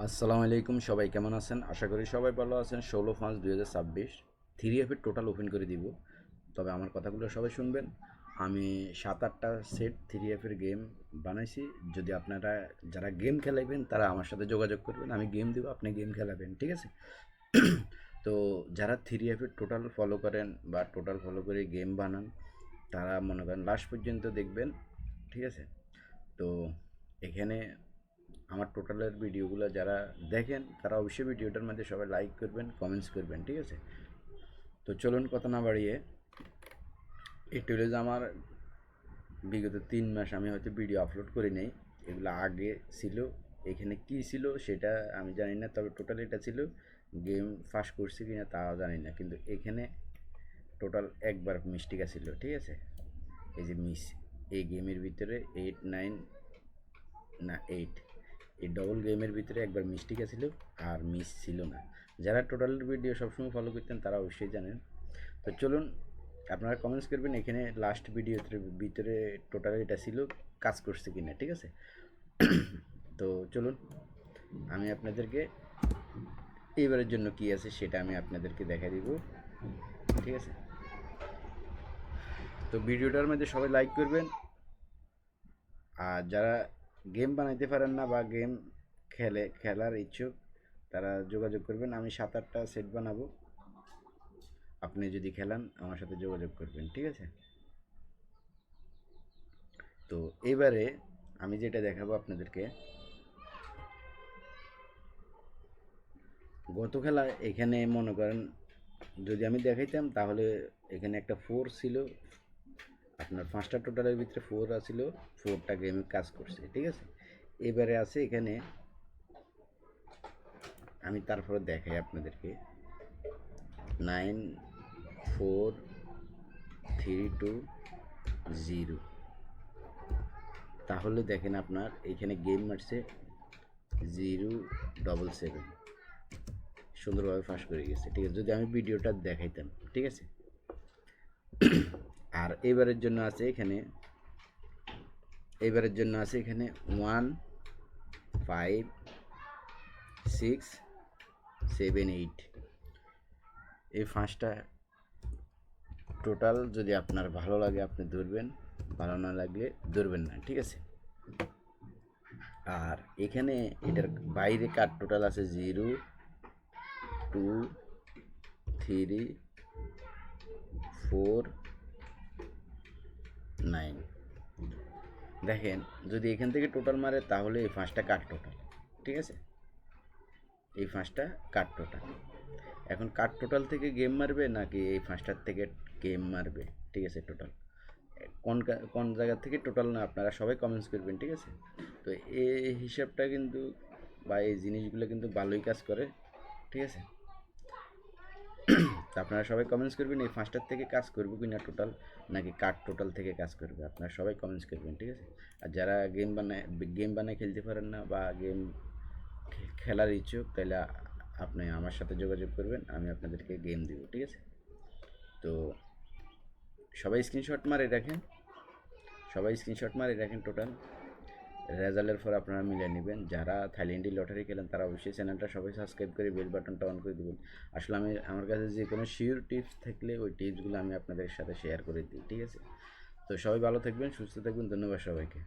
আসসালামু আলাইকুম, সবাই কেমন আছেন? আশা করি সবাই ভালো আছেন। 16/5/2026 3F এর টোটাল ওপেন করে দিব। তবে আমার কথাগুলো সবাই শুনবেন। আমি 7-8টা সেট 3F এর গেম বানাইছি। যদি আপনারা যারা গেম খেলাইবেন তারা আমার সাথে যোগাযোগ করবেন। আমি গেম দিব, আপনি গেম খেলাবেন, ঠিক আছে? তো যারা 3F এর টোটাল ফলো করেন বা টোটাল ফলো করে গেম বানান, তারা মনে করেন লাস্ট পর্যন্ত দেখবেন, ঠিক আছে? তো এখানে আমার টোটালের ভিডিওগুলো যারা দেখেন তারা অবশ্যই ভিডিওটার মধ্যে সবাই লাইক করবেন, কমেন্টস করবেন, ঠিক আছে? তো চলুন কথা না বাড়িয়ে, একটু হলে যে আমার বিগত 3 মাস আমি হয়তো ভিডিও আপলোড করি নাই। এগুলো আগে ছিল। এখানে কি ছিল সেটা আমি জানি না, তবে টোটাল এটা ছিল। গেম ফাঁস করছি কিনা তাও জানি না, কিন্তু এখানে টোটাল একবার মিস্টেক ছিল, ঠিক আছে? এই যে মিস, এই গেমের ভিতরে 8 9 না 8, এই ডবল গেমের ভিতরে একবার মিস্টেক ছিল, আর মিস ছিল না। যারা টোটালের ভিডিও সবসময় ফলো করতেন তারা অবশ্যই জানেন। তো চলুন, আপনারা কমেন্টস করবেন এখানে লাস্ট ভিডিওর ভিতরে টোটাল এটা ছিল, কাজ করছে কিনা, ঠিক আছে? তো চলুন, আমি আপনাদেরকে এইবারের জন্য কি আছে সেটা আমি আপনাদেরকে দেখা দিব, ঠিক আছে? তো ভিডিওটার মধ্যে সবাই লাইক করবেন। আর যারা গেম বানাইতে পারেন না বা গেম খেলার ইচ্ছুক, তারা যোগাযোগ করবেন। আমি 7-8টা সেট বানাবো। আপনি যদি খেলান আমার সাথে যোগাযোগ করবেন, ঠিক আছে? তো এবারে আমি যেটা দেখাবো আপনাদেরকে, গত খেলায় এখানে মনে করেন যদি আমি দেখাইতাম তাহলে এখানে একটা 4 ছিল। আপনার 5টা টোটালের ভিতরে 4 আছিল, 4টা গেমে কাজ করছে, ঠিক আছে? এবারে আছে এখানে, আমি তারপরে দেখাই আপনাদেরকে। 9 4 3 2 0, তাহলে দেখেন আপনার এখানে গেম মারছে 0 7 7, সুন্দরভাবে ফাঁস করে গেছে, ঠিক আছে? যদি আমি ভিডিওটা দেখাইতাম, ঠিক আছে? আর এবারের জন্য আছে এখানে 1 5 6 7 8, এই 5টা টোটাল যদি আপনার ভালো লাগে আপনি ধরবেন, ভালো না লাগলে ধরবেন না, ঠিক আছে? আর এখানে এটার বাইরে কার টোটাল আছে 0 2 3 4 9। দেখেন, যদি এখান থেকে টোটাল মারে তাহলে এই 5টা কাট টোটাল, ঠিক আছে? এই 5টা কাট টোটাল। এখন কাট টোটাল থেকে গেম মারবে নাকি এই 5টার থেকে গেম মারবে, ঠিক আছে? টোটাল কোন কোন জায়গা থেকে টোটাল না আপনারা সবাই কমেন্টস করবেন, ঠিক আছে? তো এই হিসাবটা কিন্তু বা এই জিনিসগুলো কিন্তু ভালোই কাজ করে, ঠিক আছে? তো আপনারা সবাই কমেন্টস করবেন এই 5টার থেকে কাজ করবে কি না টোটাল, নাকি কাট টোটাল থেকে কাজ করবে, আপনারা সবাই কমেন্টস করবেন, ঠিক আছে? আর যারা গেম বানায় খেলতে পারেন না বা গেম খেলার ইচ্ছুক, তাহলে আপনি আমার সাথে যোগাযোগ করবেন, আমি আপনাদেরকে গেম দিব, ঠিক আছে? তো সবাই স্ক্রিনশট মারে রাখেন টোটাল রেজাল্টের পর আপনারা মিলে নেবেন। যারা থাইল্যান্ডি লটারি খেলেন তারা অবশ্যই চ্যানেলটা সবাই সাবস্ক্রাইব করে বেল বাটনটা অন করে দেবেন। আসলে আমার কাছে যে কোনো শিওর টিপস থাকলে ওই টিপসগুলো আমি আপনাদের সাথে শেয়ার করে দিই, ঠিক আছে? তো সবাই ভালো থাকবেন, সুস্থ থাকবেন। ধন্যবাদ সবাইকে।